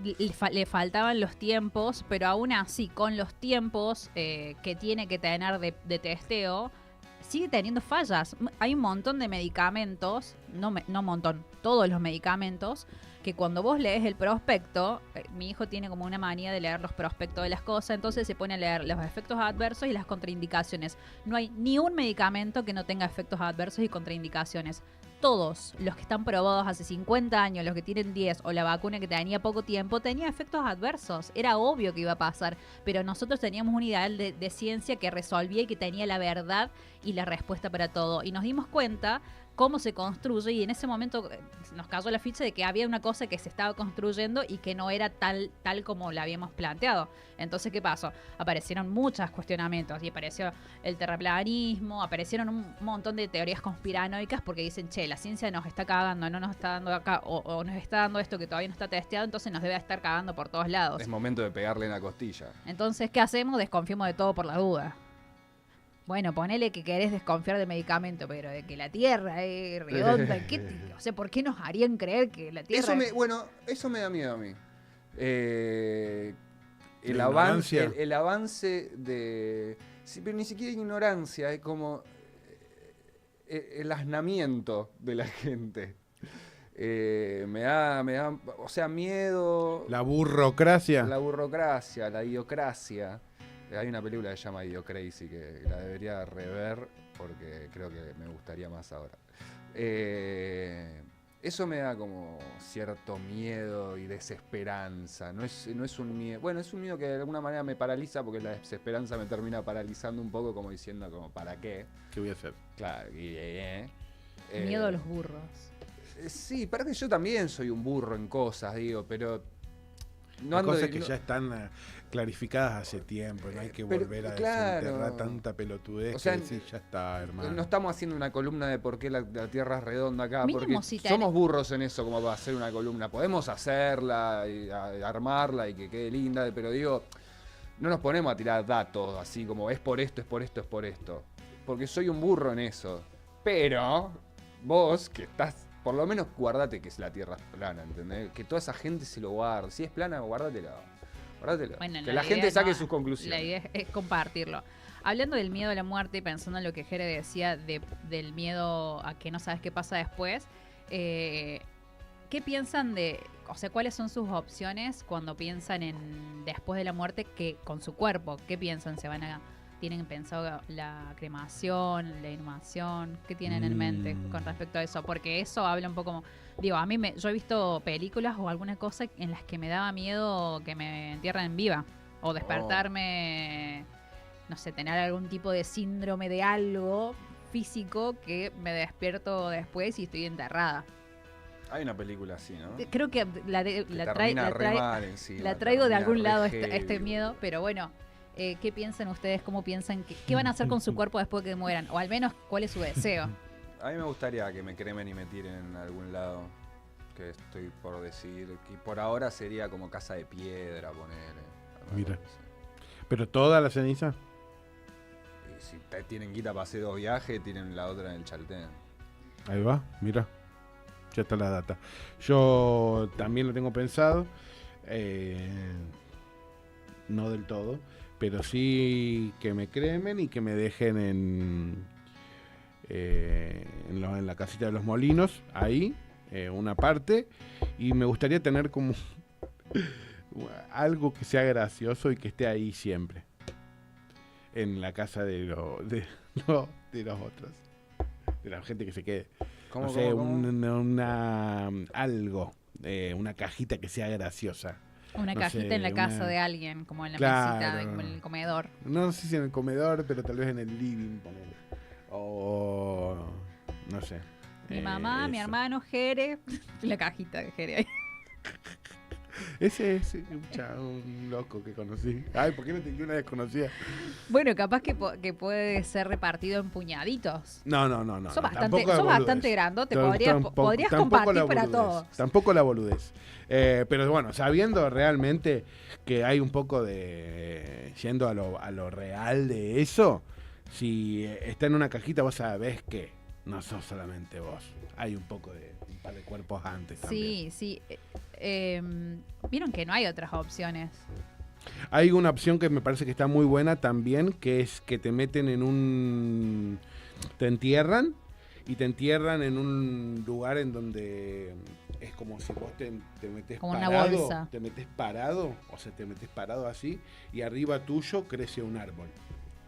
Le faltaban los tiempos, pero aún así, con los tiempos que tiene que tener de testeo, sigue teniendo fallas. Hay un montón de medicamentos, no un montón, todos los medicamentos, que cuando vos lees el prospecto, mi hijo tiene como una manía de leer los prospectos de las cosas, entonces se pone a leer los efectos adversos y las contraindicaciones. No hay ni un medicamento que no tenga efectos adversos y contraindicaciones. Todos los que están probados hace 50 años, los que tienen 10, o la vacuna que tenía poco tiempo, tenía efectos adversos. Era obvio que iba a pasar, pero nosotros teníamos un ideal de ciencia que resolvía y que tenía la verdad y la respuesta para todo. Y nos dimos cuenta cómo se construye, y en ese momento nos cayó la ficha de que había una cosa que se estaba construyendo y que no era tal como la habíamos planteado. Entonces, ¿qué pasó? Aparecieron muchos cuestionamientos y apareció el terraplanismo, aparecieron un montón de teorías conspiranoicas porque dicen, che, la ciencia nos está cagando, no nos está dando acá, o nos está dando esto que todavía no está testeado, entonces nos debe estar cagando por todos lados. Es momento de pegarle en la costilla. Entonces, ¿qué hacemos? Desconfiamos de todo por la duda. Bueno, ponele que querés desconfiar del medicamento, pero de que la Tierra es redonda, o sea, ¿por qué nos harían creer que la Tierra Eso me da miedo a mí. El avance de... Sí, pero ni siquiera ignorancia, es como el asnamiento de la gente. Me da, o sea, miedo... La burocracia. La burocracia, la idiocracia. Hay una película que se llama Idiocracy que la debería rever porque creo que me gustaría más ahora. Eso me da como cierto miedo y desesperanza. No es un miedo. Bueno, es un miedo que de alguna manera me paraliza porque la desesperanza me termina paralizando un poco, como diciendo, como, ¿para qué? ¿Qué voy a hacer? Claro. miedo a los burros. Sí, para que yo también soy un burro en cosas, digo, pero... No hay cosas que ya están clarificadas hace tiempo, no hay que volver a desenterrar tanta pelotudez, o sea, que decir, ya está, hermano. No estamos haciendo una columna de por qué la Tierra es redonda acá, mínimo porque si somos burros en eso como para hacer una columna. Podemos hacerla, y armarla y que quede linda, pero digo, no nos ponemos a tirar datos así como es por esto, es por esto, es por esto. Porque soy un burro en eso. Pero vos, que estás... Por lo menos guardate que la Tierra es plana, ¿entendés? Que toda esa gente se lo guarde. Si es plana, guárdatelo. Bueno, que la gente saque sus conclusiones. La idea es compartirlo. Hablando del miedo a la muerte y pensando en lo que Jere decía del miedo a que no sabes qué pasa después, ¿qué piensan o sea, cuáles son sus opciones cuando piensan en después de la muerte con su cuerpo? ¿Qué piensan? ¿Tienen pensado la cremación, la inhumación? ¿Qué tienen en mente con respecto a eso? Porque eso habla un poco como... Digo, a mí yo he visto películas o alguna cosa en las que me daba miedo que me entierren viva. O despertarme, no sé, tener algún tipo de síndrome de algo físico que me despierto después y estoy enterrada. Hay una película así, ¿no? Creo que la Termina re mal encima, la traigo de termina algún re lado heavy, este miedo, boludo. pero bueno, ¿qué piensan ustedes? ¿Cómo piensan? ¿Qué van a hacer con su cuerpo después de que mueran? O al menos, ¿cuál es su deseo? A mí me gustaría que me cremen y me tiren en algún lado, que estoy por decir, que por ahora sería como casa de piedra, ponele. Mira. ¿Pero toda la ceniza? Y si tienen guita para hacer 2 viajes, tienen la otra en el Chaltén. Ahí va, mira. Ya está la data. Yo también lo tengo pensado. No del todo. Pero sí que me cremen y que me dejen en la casita de los molinos. Ahí, una parte. Y me gustaría tener como algo que sea gracioso y que esté ahí siempre. En la casa de los otros. De la gente que se quede. ¿Cómo, No sé, cómo? algo, una cajita que sea graciosa. Una No cajita sé, en la casa una- de alguien, como en la Claro. mesita, como en el comedor. No sé si en el comedor, pero tal vez en el living, ponele. O no sé. Mi mamá, mi eso. hermano, Jere, la cajita de Jere ahí. Ese es un loco que conocí. Ay, ¿por qué no te una desconocida? Bueno, capaz que puede ser repartido en puñaditos. No. Sos bastante, tampoco la sos boludez. bastante grandote, Tampoco podrías la compartir para boludez, todos. Tampoco la boludez. Pero bueno, sabiendo realmente que hay un poco de... Yendo a lo real de eso, si está en una cajita vos sabés que no sos solamente vos. Hay un poco de... un par de cuerpos antes también. Sí. Vieron que no hay otras opciones. Hay una opción que me parece que está muy buena también, que es que te meten en un... Te entierran y te entierran en un lugar en donde es como si vos te metes Como una parado. bolsa. Te metes parado, o sea, te metes parado así y arriba tuyo crece un árbol.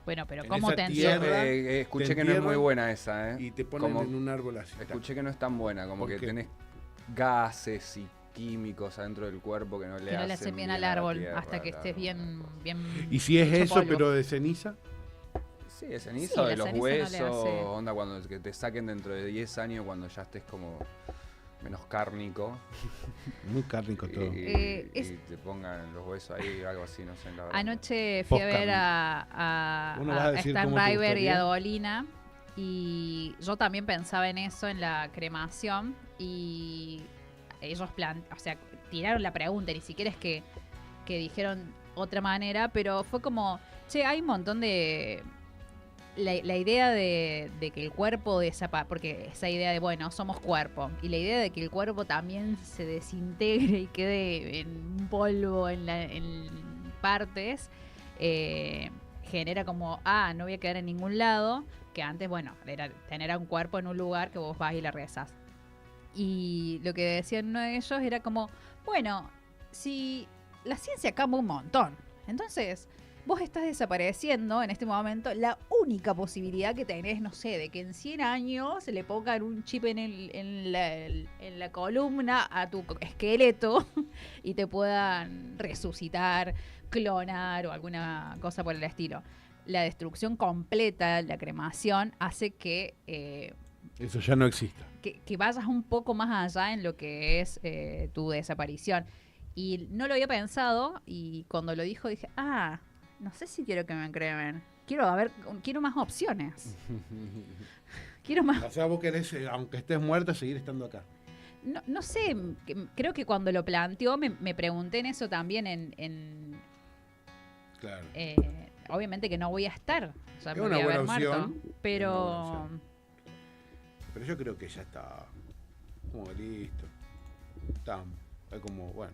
Bueno, pero En ¿cómo esa te tierra- encierran? Escuché te que no es muy entierran buena esa, ¿eh? Y te ponen Como- en un árbol así. Escuché que no es tan buena, como ¿Por que qué? tenés gases y químicos adentro del cuerpo que no le Que no le hacen bien al a la árbol tierra, hasta que estés claro. bien. Y si es hecho eso, polvo. pero de ceniza, Sí, de ceniza Sí, o de la los ceniza no le huesos, hace. onda cuando que te saquen dentro de 10 años cuando ya estés como menos cárnico muy cárnico todo. y es- te pongan los huesos ahí, algo así, no sé, la verdad. Anoche fui a ver Post-carne. a Vos no vas a decir Stan cómo te River y a gustaría. Dolina y yo también pensaba en eso, en la cremación y ellos tiraron la pregunta, ni siquiera es que dijeron otra manera, pero fue como, che, hay un montón de... La idea de que el cuerpo desaparezca, porque esa idea de, bueno, somos cuerpo, y la idea de que el cuerpo también se desintegre y quede en polvo, en partes, genera como, no voy a quedar en ningún lado, que antes, bueno, era tener a un cuerpo en un lugar que vos vas y le rezas. Y lo que decían uno de ellos era como, bueno, si la ciencia cambia un montón, entonces vos estás desapareciendo en este momento, la única posibilidad que tenés, no sé, de que en 100 años se le pongan un chip en la columna a tu esqueleto y te puedan resucitar, clonar o alguna cosa por el estilo. La destrucción completa, la cremación, hace que Eso ya no existe. que vayas un poco más allá en lo que es tu desaparición. Y no lo había pensado y cuando lo dijo dije, no sé si quiero que me cremen. Quiero más opciones. Quiero más. O sea, vos querés, aunque estés muerta, seguir estando acá. No sé, creo que cuando lo planteó me pregunté en eso también Claro. obviamente que no voy a estar. O sea, Es me una voy a buena haber muerto. opción. Es una buena Pero opción. Pero yo creo que ya está como listo. Está como, bueno.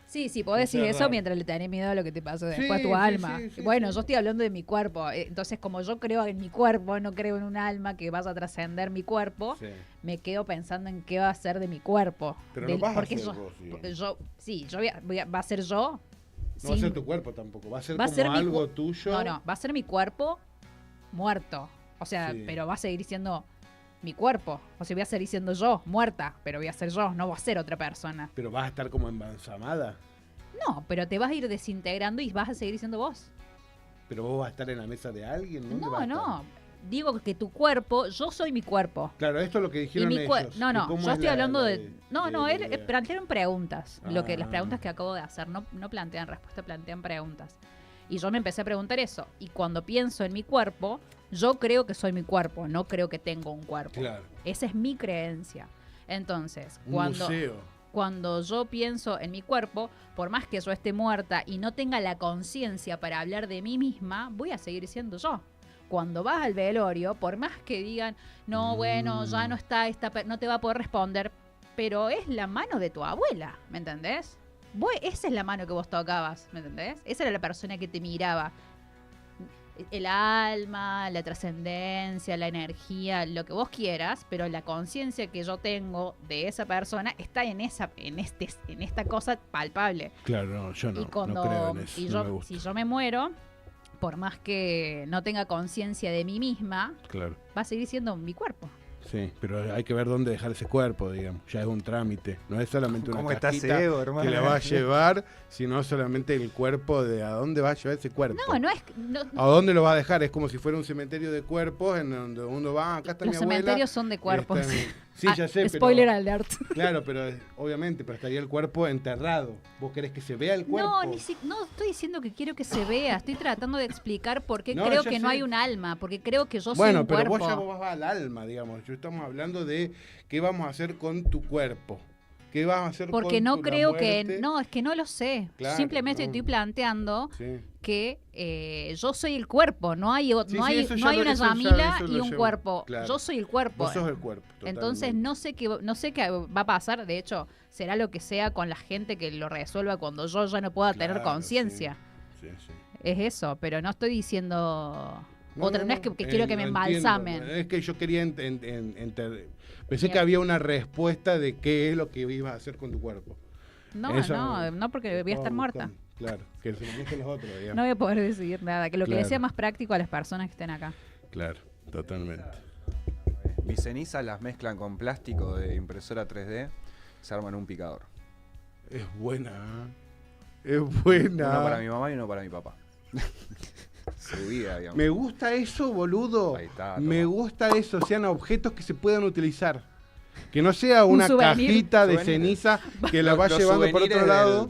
sí, podés decir Es eso raro. mientras le tenés miedo a lo que te pase después a Sí, tu sí, alma. sí, Bueno, sí. yo estoy hablando de mi cuerpo. Entonces, como yo creo en mi cuerpo, no creo en un alma que vaya a trascender mi cuerpo, Sí. me quedo pensando en qué va a ser de mi cuerpo. Pero no vas a porque ser yo, vos, sí. porque yo va a ser yo. No va a sin- ser tu cuerpo tampoco. Va a ser Va a como ser mi algo tuyo. No, va a ser mi cuerpo muerto. O sea, Sí. pero va a seguir siendo mi cuerpo. O sea, voy a seguir siendo yo, muerta, pero voy a ser yo, no voy a ser otra persona. Pero vas a estar como embalsamada. No, pero te vas a ir desintegrando y vas a seguir siendo vos. Pero vos vas a estar en la mesa de alguien. ¿Dónde vas No, a estar? no. digo que tu cuerpo, yo soy mi cuerpo. Claro, esto es lo que Y dijeron mi ellos. no, que no, cómo yo es estoy la- hablando la de... No, él de- plantearon preguntas. Las Ah. preguntas que acabo de hacer no plantean respuesta, plantean preguntas. Y yo me empecé a preguntar eso. Y cuando pienso en mi cuerpo, yo creo que soy mi cuerpo, no creo que tengo un cuerpo. Claro. Esa es mi creencia. Entonces, Un cuando museo. yo pienso en mi cuerpo, por más que yo esté muerta y no tenga la conciencia para hablar de mí misma, voy a seguir siendo yo. Cuando vas al velorio, por más que digan, no, bueno, ya no está, no te va a poder responder, pero es la mano de tu abuela, ¿me entendés? Esa es la mano que vos tocabas, ¿me entendés? Esa era la persona que te miraba. El alma, la trascendencia, la energía, lo que vos quieras, pero la conciencia que yo tengo de esa persona está en esta cosa palpable. Claro, no, yo no, Y cuando no creo en eso. No me gusta. si yo me muero, por más que no tenga conciencia de mí misma, Claro. va a seguir siendo mi cuerpo. Sí, pero hay que ver dónde dejar ese cuerpo, digamos. Ya es un trámite. No es solamente una ¿Cómo está ese cajita ego, hermano? que la va a llevar, sino solamente el cuerpo de a dónde va a llevar ese cuerpo. No es... No, ¿A dónde lo va a dejar? Es como si fuera un cementerio de cuerpos en donde uno va, acá está los mi abuela. cementerios son de cuerpos. está Sí, ya sé, Spoiler pero... alert. Claro, pero obviamente, pero estaría el cuerpo enterrado. ¿Vos querés que se vea el cuerpo? No estoy diciendo que quiero que se vea, estoy tratando de explicar por qué No, creo ya que no sé. hay un alma, porque creo que yo soy Bueno, un pero cuerpo. vos ya vas al alma, digamos. Yo estamos hablando de qué vamos a hacer con tu cuerpo. ¿Qué vas a hacer Porque con no la creo muerte? que... No, es que no lo sé. Claro, Simplemente no. estoy planteando Sí. que yo soy el cuerpo, no hay, Sí, no sí, hay, eso no ya hay lo- una eso ya- Yamila eso lo y un llevo, cuerpo. claro. Yo soy el cuerpo. Vos sos el cuerpo. Entonces no sé qué va a pasar. De hecho, será lo que sea con la gente que lo resuelva cuando yo ya no pueda tener Claro, conciencia. Sí, sí. Es eso, pero no estoy diciendo... No, Otra, no es que quiero que me lo embalsamen. entiendo. Es que yo quería pensé Bien. que había una respuesta de qué es lo que ibas a hacer con tu cuerpo. No, Esa- no, porque voy a estar muerta. buscando. Claro, que se lo manejen los otros, digamos. No voy a poder decidir nada. Que lo que Claro. le sea más práctico a las personas que estén acá. Claro, totalmente. Mis cenizas las mezclan con plástico de impresora 3D, se arman un picador. Es buena. Es buena. Uno para mi mamá y uno para mi papá. Su vida, digamos. Me gusta eso, boludo. Ahí está, Me toma. gusta eso, sean objetos que se puedan utilizar. Que no sea Un una souvenir. cajita de Souvenir. ceniza que la va Los llevando por otro souvenirs lado,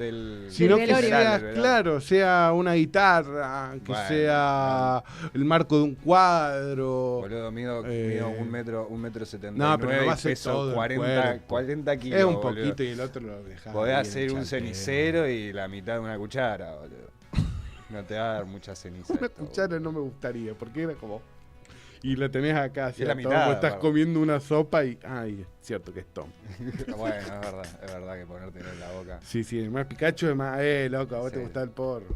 sino Del que velorio. sea, Del velorio. claro, sea una guitarra, que Bueno, sea el marco de un cuadro. Boludo, mido un metro 79 No, pero no va a y ser peso todo el 40 cuerpo. kilos, Es un boludo. poquito y el otro lo dejas. Podés ahí hacer en un chantero. cenicero y la mitad de una cuchara, boludo. No te va a dar mucha ceniza. Una esto, cuchara no me gustaría, porque era como... Y la tenés acá, Es ¿cierto? la mitad, Como estás aparte. comiendo una sopa y... Ay, es cierto que es Tom. boludo. Bueno, es verdad que ponértelo en la boca. Sí, sí, más Pikachu es más... loco, a vos te Sí. gusta el porro.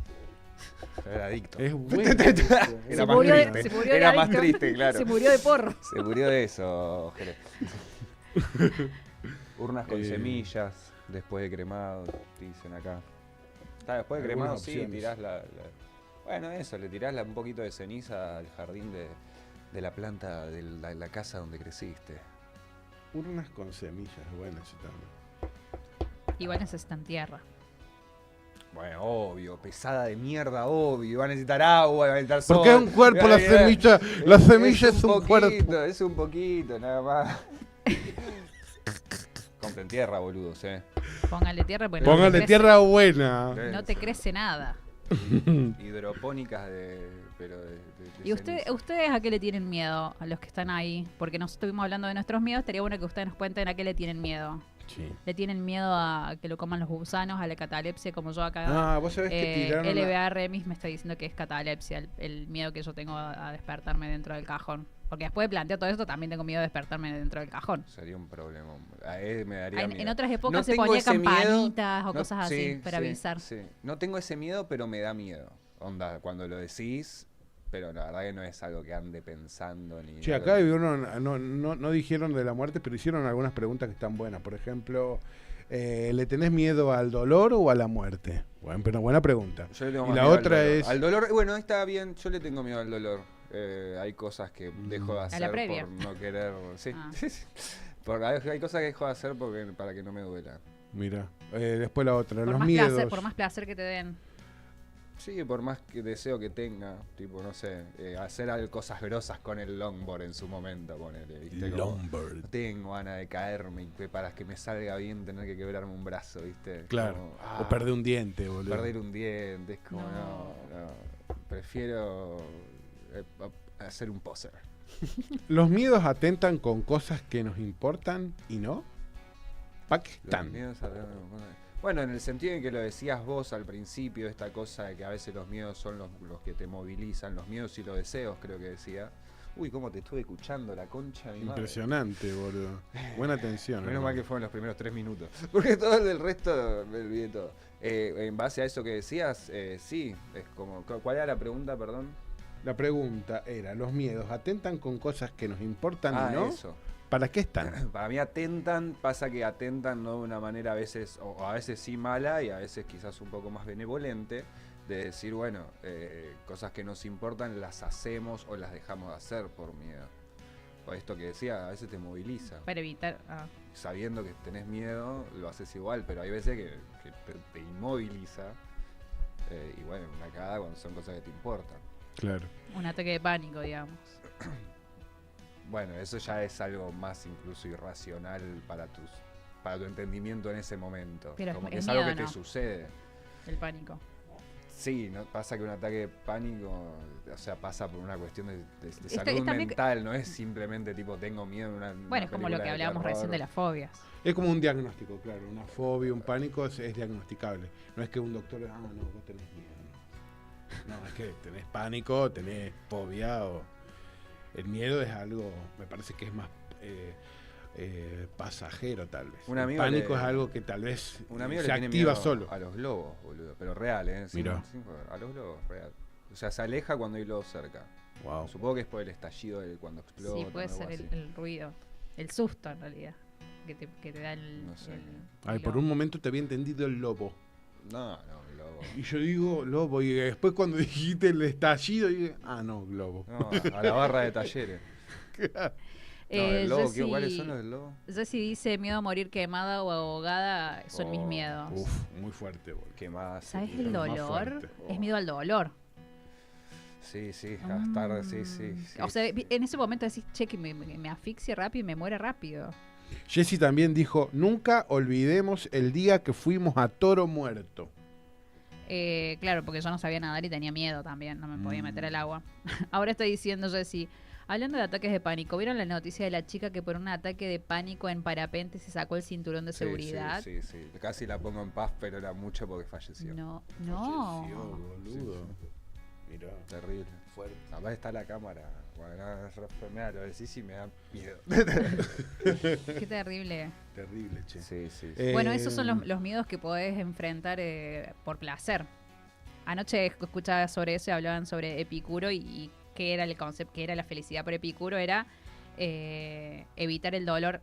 Era adicto. Es bueno. Era más triste. se murió de Era más adicto. triste, claro. Se murió de porro. Se murió de eso, Jerez. Urnas con Eh. semillas, después de cremado, dicen acá. Está, después de Algunas cremado, sí, opciones. tirás Bueno, eso, le tirás un poquito de ceniza al jardín de la planta de la casa donde creciste. Urnas con semillas, bueno, eso también. Igual necesitan tierra. Bueno, obvio, pesada de mierda, obvio. Va a necesitar agua, va a necesitar sol. Porque es un cuerpo la semilla, la semilla es un cuerpo. Es un poquito, nada más. Compren tierra, boludos, Póngale tierra porque no Póngale te crece- tierra buena. No te crece nada. Hidropónicas pero de ¿Y ustedes a qué le tienen miedo? A los que están ahí. Porque nos estuvimos hablando de nuestros miedos. Estaría bueno que ustedes nos cuenten a qué le tienen miedo. Sí. ¿Le tienen miedo a que lo coman los gusanos, a la catalepsia, como yo acá? Vos sabés que tiraron una- LBA Remis me está diciendo que es catalepsia, el miedo que yo tengo a despertarme dentro del cajón. Porque después de plantear todo esto, también tengo miedo de despertarme dentro del cajón. Sería un problema. A él me daría miedo. En otras épocas No se tengo ponía ese miedo, campanitas o no- cosas así sí, para sí, avisar. sí. No tengo ese miedo, pero me da miedo. Onda, cuando lo decís, pero la verdad que no es algo que ande pensando ni. Che, acá no dijeron de la muerte, pero hicieron algunas preguntas que están buenas. Por ejemplo, ¿le tenés miedo al dolor o a la muerte? Bueno, pero buena pregunta. Yo le tengo Y más la miedo al otra dolor. es... Al dolor, bueno, está bien, yo le tengo miedo al dolor. Hay cosas que dejo de la hacer previa. por no querer. Sí, Ah. sí, sí. Hay cosas que dejo de hacer para que no me duela. Mira, después la otra, Por los más, miedos. placer, por más placer que te den. Sí, por más que deseo que tenga, tipo, no sé, hacer cosas grosas con el longboard en su momento, ponele, ¿viste? Como, Longboard. no tengo ganas de caerme y para que me salga bien tener que quebrarme un brazo, ¿viste? Claro. Como, O perder un diente, boludo. perder un diente, es como, No. no. Prefiero hacer un poser. Los miedos atentan con cosas que nos importan y no. ¿Pa' qué Los están? miedos bueno, en el sentido en que lo decías vos al principio, esta cosa de que a veces los miedos son los que te movilizan, los miedos y los deseos, creo que decía. Uy, cómo te estuve escuchando, la concha de mi madre. Impresionante, boludo. Buena atención. Menos hermano. mal que fueron los primeros 3 minutos. Porque todo el resto me olvidé todo. En base a eso que decías, sí, es como. ¿Cuál era la pregunta, perdón? La pregunta era, ¿los miedos atentan con cosas que nos importan y no? Eso. ¿Para qué están? Para mí atentan, pasa que atentan no de una manera a veces, o a veces sí mala y a veces quizás un poco más benevolente, de decir, bueno, cosas que nos importan las hacemos o las dejamos de hacer por miedo. O esto que decía, a veces te moviliza. Para evitar. Sabiendo que tenés miedo, lo haces igual, pero hay veces que te inmoviliza. Y bueno, una cagada cuando son cosas que te importan. Claro. Un ataque de pánico, digamos. Bueno, eso ya es algo más incluso irracional para tu entendimiento en ese momento. Pero como es que es algo miedo, que te ¿no? sucede. El pánico. Sí, ¿no? Pasa que un ataque de pánico, o sea, pasa por una cuestión de Esto- salud es también mental, no es simplemente tipo tengo miedo en una Bueno, es como lo película que de hablábamos terror. recién de las fobias. Es como un diagnóstico, claro. Una fobia, un pánico es diagnosticable. No es que un doctor, no, vos tenés miedo. No, es que tenés pánico, tenés fobia. El miedo es algo, me parece que es más pasajero, tal vez. Un El amigo pánico le- es algo que tal vez Un amigo se le tiene activa miedo solo. a los globos, boludo, pero real, ¿eh? Mirá. Joder, a los globos, real. O sea, se aleja cuando hay globos cerca. Wow. Supongo que es por el estallido cuando explota. Sí, puede algo ser así. el ruido. El susto, en realidad. Que te da el. No sé. Ay, por un momento te había entendido el lobo. No, globo. Y yo digo lobo, y después cuando dijiste el estallido, dije, no, globo. No, a la barra de talleres. No, el lobo, Jessy- ¿cuáles son los del lobo? Jessy dice miedo a morir quemada o ahogada son mis Oh, miedos. Uf, muy fuerte, boludo. ¿Qué más? ¿Sabes Sí, el más dolor? fuerte. Es miedo al dolor. Sí, a estar, sí. O sea, en ese momento decís, che, que me asfixie rápido y me muere rápido. Jessy también dijo, nunca olvidemos el día que fuimos a Toro Muerto. Claro, porque yo no sabía nadar y tenía miedo también, no me podía meter al agua. Ahora estoy diciendo, Jessy, hablando de ataques de pánico, ¿vieron la noticia de la chica que por un ataque de pánico en parapente se sacó el cinturón de seguridad? Sí. Casi la pongo en paz, pero era mucho porque falleció. No. Falleció, boludo. Mirá, Terrible. fuerte. Además está la cámara. Bueno, me lo decís y me da miedo. Qué terrible. Terrible, che. Sí. Bueno, esos son los miedos que podés enfrentar por placer. Anoche escuchaba sobre eso y hablaban sobre Epicuro y qué era el concepto, qué era la felicidad por Epicuro, era evitar el dolor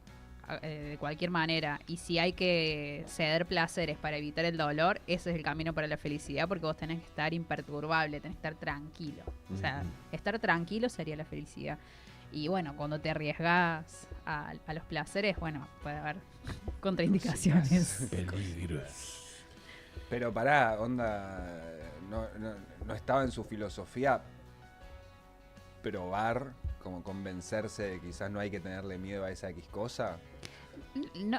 de cualquier manera. Y si hay que ceder placeres para evitar el dolor, ese es el camino para la felicidad, porque vos tenés que estar imperturbable, tenés que estar tranquilo. O sea, estar tranquilo sería la felicidad. Y bueno, cuando te arriesgás a los placeres, bueno, puede haber contraindicaciones. Peligros. Pero pará, onda. No estaba en su filosofía probar, como convencerse de que quizás no hay que tenerle miedo a esa X cosa.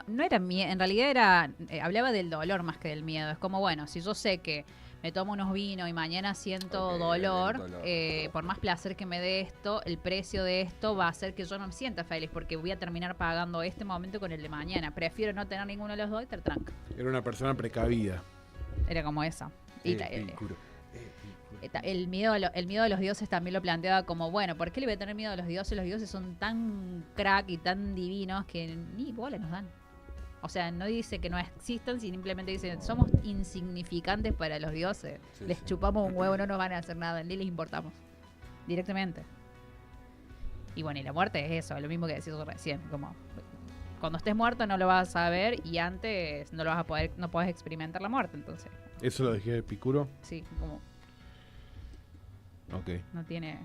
No era miedo, en realidad era hablaba del dolor más que del miedo. Es como, bueno, si yo sé que me tomo unos vinos y mañana siento Ok, dolor, el dolor. por más placer que me dé esto, el precio de esto va a hacer que yo no me sienta feliz, porque voy a terminar pagando este momento con el de mañana. Prefiero no tener ninguno de los dos y estar tranca. Era una persona precavida. Era como esa. Y Epicuro. el miedo a los dioses también lo planteaba como, bueno, ¿por qué le voy a tener miedo a los dioses? Los dioses son tan crack y tan divinos que ni bola nos dan. O sea, no dice que no existan, simplemente dice, somos insignificantes para los dioses. Sí, Les sí. chupamos un huevo, no nos van a hacer nada, ni les importamos. Directamente. Y bueno, y la muerte es eso, lo mismo que decías recién, como cuando estés muerto no lo vas a ver y antes no lo vas a poder, no podés experimentar la muerte, entonces. ¿Eso lo dejé de Epicuro? Sí, como Ok. no tiene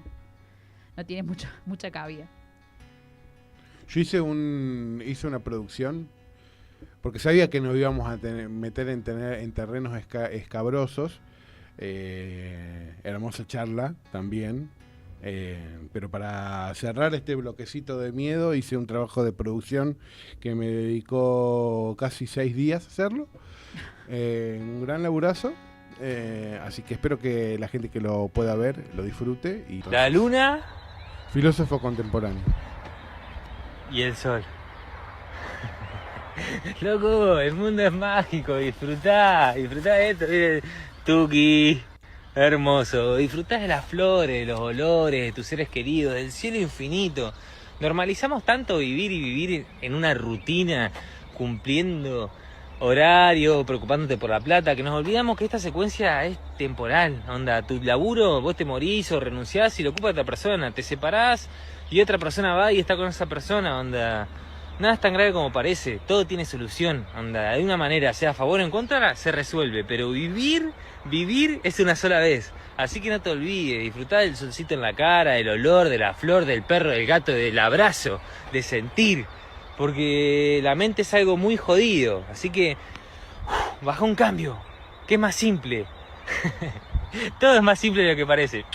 mucha cabida. Yo hice una producción porque sabía que nos íbamos a meter en terrenos escabrosos. Hermosa charla también. Pero para cerrar este bloquecito de miedo hice un trabajo de producción que me dedicó casi 6 días hacerlo. Un gran laburazo. Así que espero que la gente que lo pueda ver lo disfrute. Y La luna filósofo contemporáneo. y el sol. Loco, el mundo es mágico, disfrutá de esto. Mire, Tuki, hermoso, disfrutá de las flores, de los olores, de tus seres queridos, del cielo infinito. Normalizamos tanto vivir y vivir en una rutina, cumpliendo horario, preocupándote por la plata, que nos olvidamos que esta secuencia es temporal. Onda, tu laburo, vos te morís o renunciás y lo ocupa otra persona, te separás y otra persona va y está con esa persona, onda. Nada es tan grave como parece, todo tiene solución, onda, de una manera, sea a favor o en contra, se resuelve, pero vivir es una sola vez, así que no te olvides, disfrutá del solcito en la cara, del olor, de la flor, del perro, del gato, del abrazo, de sentir, porque la mente es algo muy jodido, así que, baja un cambio, que es más simple, todo es más simple de lo que parece.